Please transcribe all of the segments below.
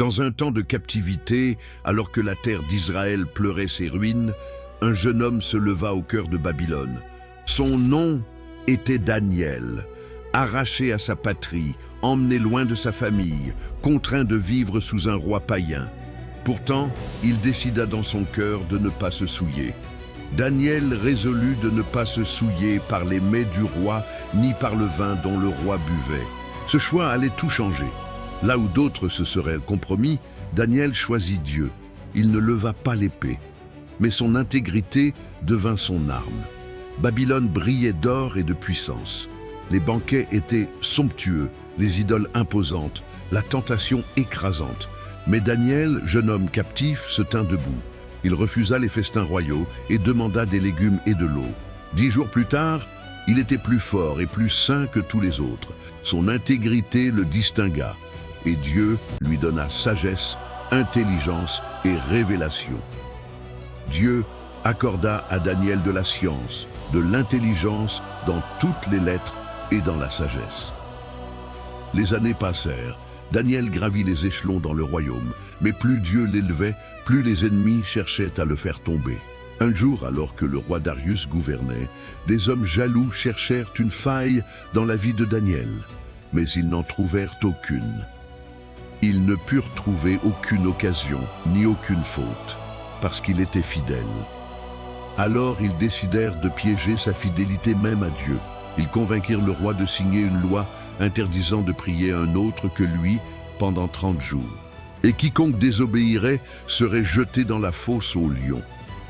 Dans un temps de captivité, alors que la terre d'Israël pleurait ses ruines, un jeune homme se leva au cœur de Babylone. Son nom était Daniel, arraché à sa patrie, emmené loin de sa famille, contraint de vivre sous un roi païen. Pourtant, il décida dans son cœur de ne pas se souiller. Daniel résolut de ne pas se souiller par les mets du roi, ni par le vin dont le roi buvait. Ce choix allait tout changer. Là où d'autres se seraient compromis, Daniel choisit Dieu. Il ne leva pas l'épée, mais son intégrité devint son arme. Babylone brillait d'or et de puissance. Les banquets étaient somptueux, les idoles imposantes, la tentation écrasante. Mais Daniel, jeune homme captif, se tint debout. Il refusa les festins royaux et demanda des légumes et de l'eau. 10 jours plus tard, il était plus fort et plus saint que tous les autres. Son intégrité le distingua, et Dieu lui donna sagesse, intelligence et révélation. Dieu accorda à Daniel de la science, de l'intelligence dans toutes les lettres et dans la sagesse. Les années passèrent. Daniel gravit les échelons dans le royaume, mais plus Dieu l'élevait, plus les ennemis cherchaient à le faire tomber. Un jour, alors que le roi Darius gouvernait, des hommes jaloux cherchèrent une faille dans la vie de Daniel, mais ils n'en trouvèrent aucune. Ils ne purent trouver aucune occasion, ni aucune faute, parce qu'il était fidèle. Alors ils décidèrent de piéger sa fidélité même à Dieu. Ils convainquirent le roi de signer une loi interdisant de prier un autre que lui pendant 30 jours. Et quiconque désobéirait serait jeté dans la fosse aux lions.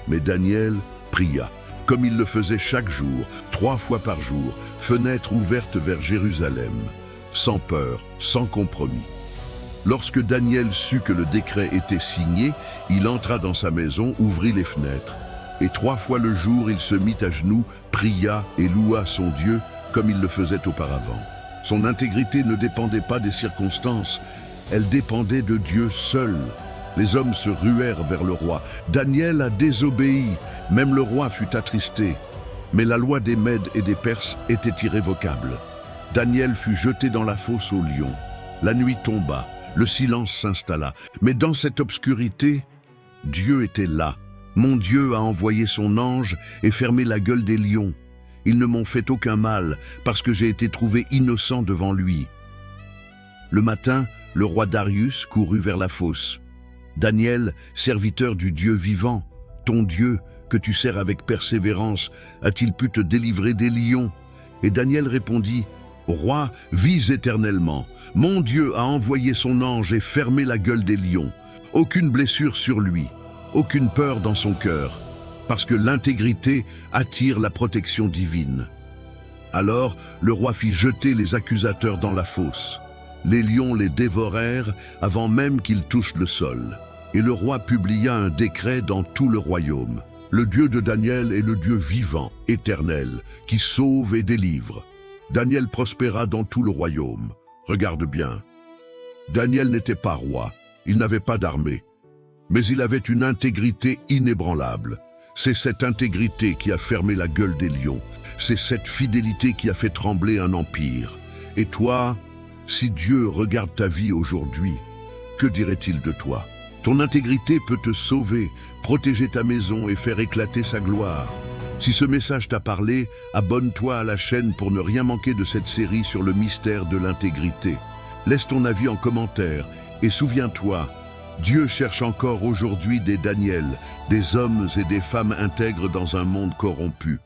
Mais Daniel pria, comme il le faisait chaque jour, 3 fois par jour, fenêtre ouverte vers Jérusalem, sans peur, sans compromis. Lorsque Daniel sut que le décret était signé, il entra dans sa maison, ouvrit les fenêtres. Et 3 fois le jour, il se mit à genoux, pria et loua son Dieu comme il le faisait auparavant. Son intégrité ne dépendait pas des circonstances, elle dépendait de Dieu seul. Les hommes se ruèrent vers le roi. Daniel a désobéi, même le roi fut attristé. Mais la loi des Mèdes et des Perses était irrévocable. Daniel fut jeté dans la fosse aux lions. La nuit tomba, le silence s'installa. Mais dans cette obscurité, Dieu était là. Mon Dieu a envoyé son ange et fermé la gueule des lions. Ils ne m'ont fait aucun mal, parce que j'ai été trouvé innocent devant lui. Le matin, le roi Darius courut vers la fosse. Daniel, serviteur du Dieu vivant, ton Dieu, que tu sers avec persévérance, a-t-il pu te délivrer des lions? Et Daniel répondit, Roi, vis éternellement. Mon Dieu a envoyé son ange et fermé la gueule des lions. Aucune blessure sur lui, aucune peur dans son cœur, parce que l'intégrité attire la protection divine. Alors le roi fit jeter les accusateurs dans la fosse. Les lions les dévorèrent avant même qu'ils touchent le sol. Et le roi publia un décret dans tout le royaume. Le Dieu de Daniel est le Dieu vivant, éternel, qui sauve et délivre. Daniel prospéra dans tout le royaume. Regarde bien. Daniel n'était pas roi, il n'avait pas d'armée, mais il avait une intégrité inébranlable. C'est cette intégrité qui a fermé la gueule des lions. C'est cette fidélité qui a fait trembler un empire. Et toi, si Dieu regarde ta vie aujourd'hui, que dirait-il de toi? Ton intégrité peut te sauver, protéger ta maison et faire éclater sa gloire. Si ce message t'a parlé, abonne-toi à la chaîne pour ne rien manquer de cette série sur le mystère de l'intégrité. Laisse ton avis en commentaire et souviens-toi, Dieu cherche encore aujourd'hui des Daniel, des hommes et des femmes intègres dans un monde corrompu.